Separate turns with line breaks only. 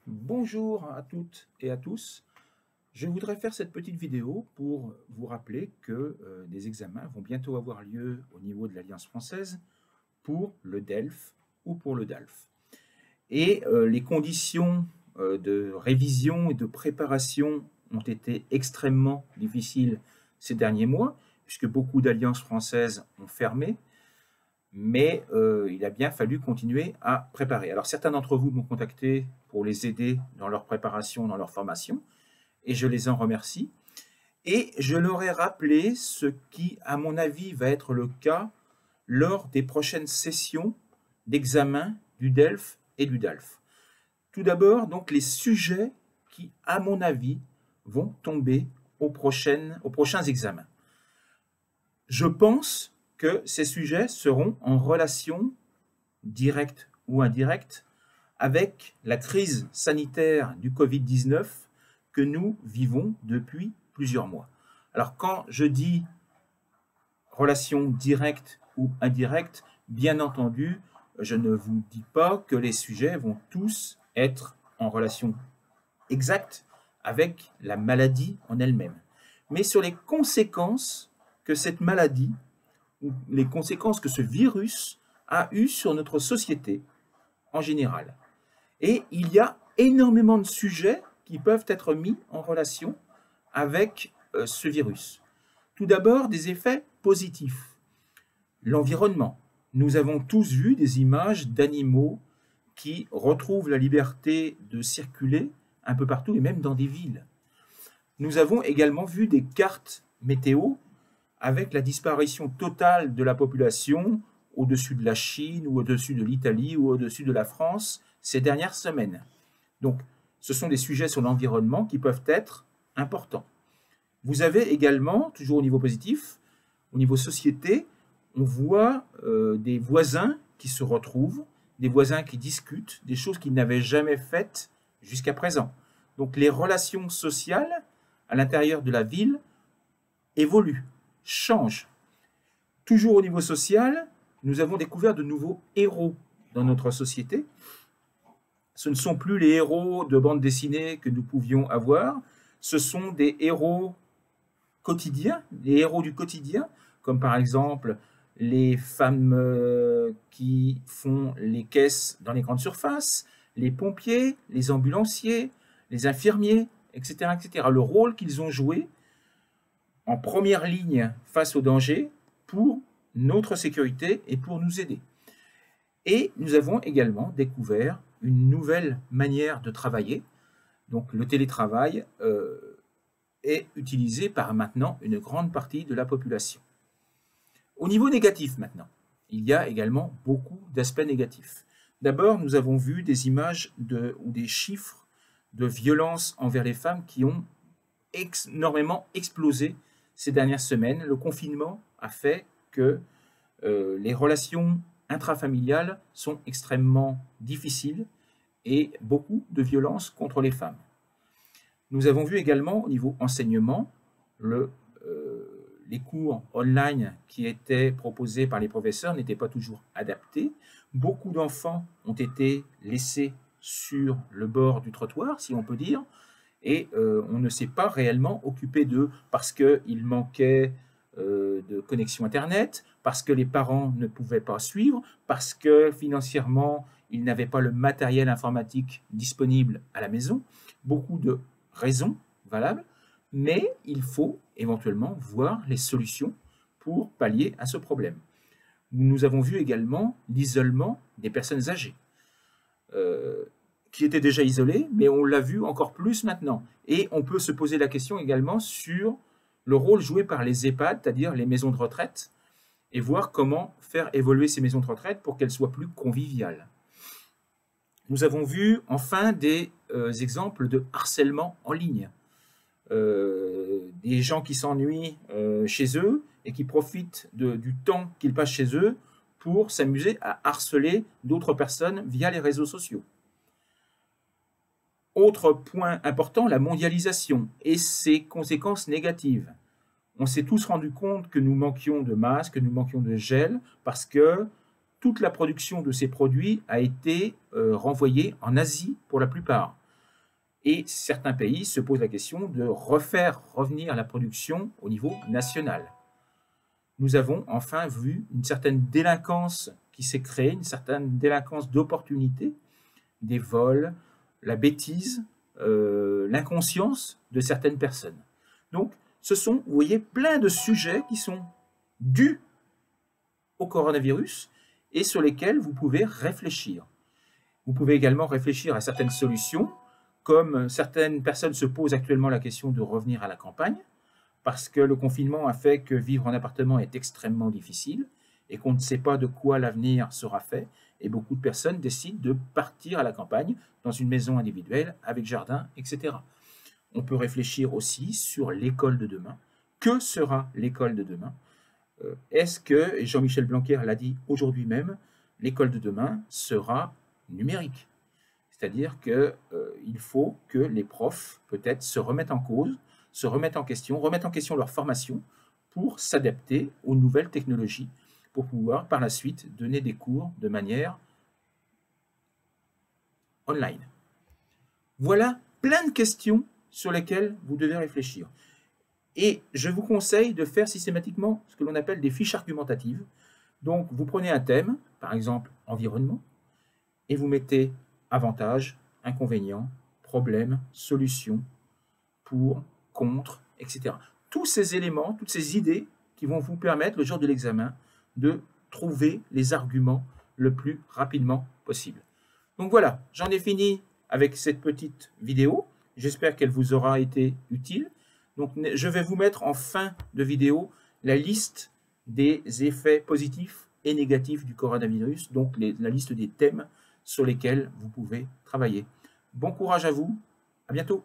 Bonjour à toutes et à tous. Je voudrais faire cette petite vidéo pour vous rappeler que des examens vont bientôt avoir lieu au niveau de l'Alliance française pour le DELF ou pour le DALF. Et les conditions de révision et de préparation ont été extrêmement difficiles ces derniers mois, puisque beaucoup d'alliances françaises ont fermé, mais il a bien fallu continuer à préparer. Alors certains d'entre vous m'ont contacté pour les aider dans leur préparation, dans leur formation, et je les en remercie. Et je leur ai rappelé ce qui, à mon avis, va être le cas lors des prochaines sessions d'examen du DELF et du DALF. Tout d'abord, donc, les sujets qui, à mon avis, vont tomber aux prochains examens. Je pense que ces sujets seront en relation directe ou indirecte avec la crise sanitaire du Covid-19 que nous vivons depuis plusieurs mois. Alors quand je dis relation directe ou indirecte, bien entendu, je ne vous dis pas que les sujets vont tous être en relation exacte avec la maladie en elle-même, mais sur les conséquences que cette maladie ou les conséquences que ce virus a eues sur notre société en général. Et il y a énormément de sujets qui peuvent être mis en relation avec ce virus. Tout d'abord, des effets positifs. L'environnement. Nous avons tous vu des images d'animaux qui retrouvent la liberté de circuler un peu partout et même dans des villes. Nous avons également vu des cartes météo avec la disparition totale de la population au-dessus de la Chine ou au-dessus de l'Italie ou au-dessus de la France ces dernières semaines. Donc, ce sont des sujets sur l'environnement qui peuvent être importants. Vous avez également, toujours au niveau positif, au niveau société, on voit des voisins qui se retrouvent, des voisins qui discutent, des choses qu'ils n'avaient jamais faites jusqu'à présent. Donc les relations sociales à l'intérieur de la ville évoluent, changent. Toujours au niveau social, nous avons découvert de nouveaux héros dans notre société. Ce ne sont plus les héros de bande dessinée que nous pouvions avoir, ce sont des héros quotidiens, des héros du quotidien, comme par exemple les femmes qui font les caisses dans les grandes surfaces, les pompiers, les ambulanciers, les infirmiers, etc., etc. Le rôle qu'ils ont joué en première ligne face au danger pour notre sécurité et pour nous aider. Et nous avons également découvert une nouvelle manière de travailler. Donc le télétravail est utilisé par maintenant une grande partie de la population. Au niveau négatif maintenant, il y a également beaucoup d'aspects négatifs. D'abord, nous avons vu des images ou des chiffres de violence envers les femmes qui ont énormément explosé ces dernières semaines. Le confinement a fait que les relations intrafamiliales sont extrêmement difficiles et beaucoup de violences contre les femmes. Nous avons vu également au niveau enseignement les cours online qui étaient proposés par les professeurs n'étaient pas toujours adaptés. Beaucoup d'enfants ont été laissés sur le bord du trottoir, si on peut dire, et on ne s'est pas réellement occupé d'eux parce qu'il manquait de connexion Internet, parce que les parents ne pouvaient pas suivre, parce que financièrement, ils n'avaient pas le matériel informatique disponible à la maison. Beaucoup de raisons valables, mais il faut éventuellement voir les solutions pour pallier à ce problème. Nous avons vu également l'isolement des personnes âgées, qui étaient déjà isolées, mais on l'a vu encore plus maintenant. Et on peut se poser la question également sur le rôle joué par les EHPAD, c'est-à-dire les maisons de retraite, et voir comment faire évoluer ces maisons de retraite pour qu'elles soient plus conviviales. Nous avons vu enfin des exemples de harcèlement en ligne. Des gens qui s'ennuient chez eux et qui profitent du temps qu'ils passent chez eux pour s'amuser à harceler d'autres personnes via les réseaux sociaux. Autre point important, la mondialisation et ses conséquences négatives. On s'est tous rendu compte que nous manquions de masques, que nous manquions de gel, parce que toute la production de ces produits a été renvoyée en Asie pour la plupart. Et certains pays se posent la question de refaire revenir la production au niveau national. Nous avons enfin vu une certaine délinquance qui s'est créée, une certaine délinquance d'opportunité, des vols, la bêtise, l'inconscience de certaines personnes. Donc, ce sont, vous voyez, plein de sujets qui sont dus au coronavirus et sur lesquels vous pouvez réfléchir. Vous pouvez également réfléchir à certaines solutions, comme certaines personnes se posent actuellement la question de revenir à la campagne, parce que le confinement a fait que vivre en appartement est extrêmement difficile et qu'on ne sait pas de quoi l'avenir sera fait. Et beaucoup de personnes décident de partir à la campagne, dans une maison individuelle, avec jardin, etc. On peut réfléchir aussi sur l'école de demain. Que sera l'école de demain? Est-ce que, et Jean-Michel Blanquer l'a dit aujourd'hui même, l'école de demain sera numérique? C'est-à-dire qu'il faut que les profs, peut-être, se remettent en cause, se remettent en question leur formation pour s'adapter aux nouvelles technologies, pour pouvoir par la suite donner des cours de manière online. Voilà plein de questions sur lesquelles vous devez réfléchir. Et je vous conseille de faire systématiquement ce que l'on appelle des fiches argumentatives. Donc, vous prenez un thème, par exemple environnement, et vous mettez avantages, inconvénients, problèmes, solutions, pour, contre, etc. Tous ces éléments, toutes ces idées qui vont vous permettre, le jour de l'examen, de trouver les arguments le plus rapidement possible. Donc voilà, j'en ai fini avec cette petite vidéo. J'espère qu'elle vous aura été utile. Donc je vais vous mettre en fin de vidéo la liste des effets positifs et négatifs du coronavirus, donc la liste des thèmes sur lesquels vous pouvez travailler. Bon courage à vous, à bientôt.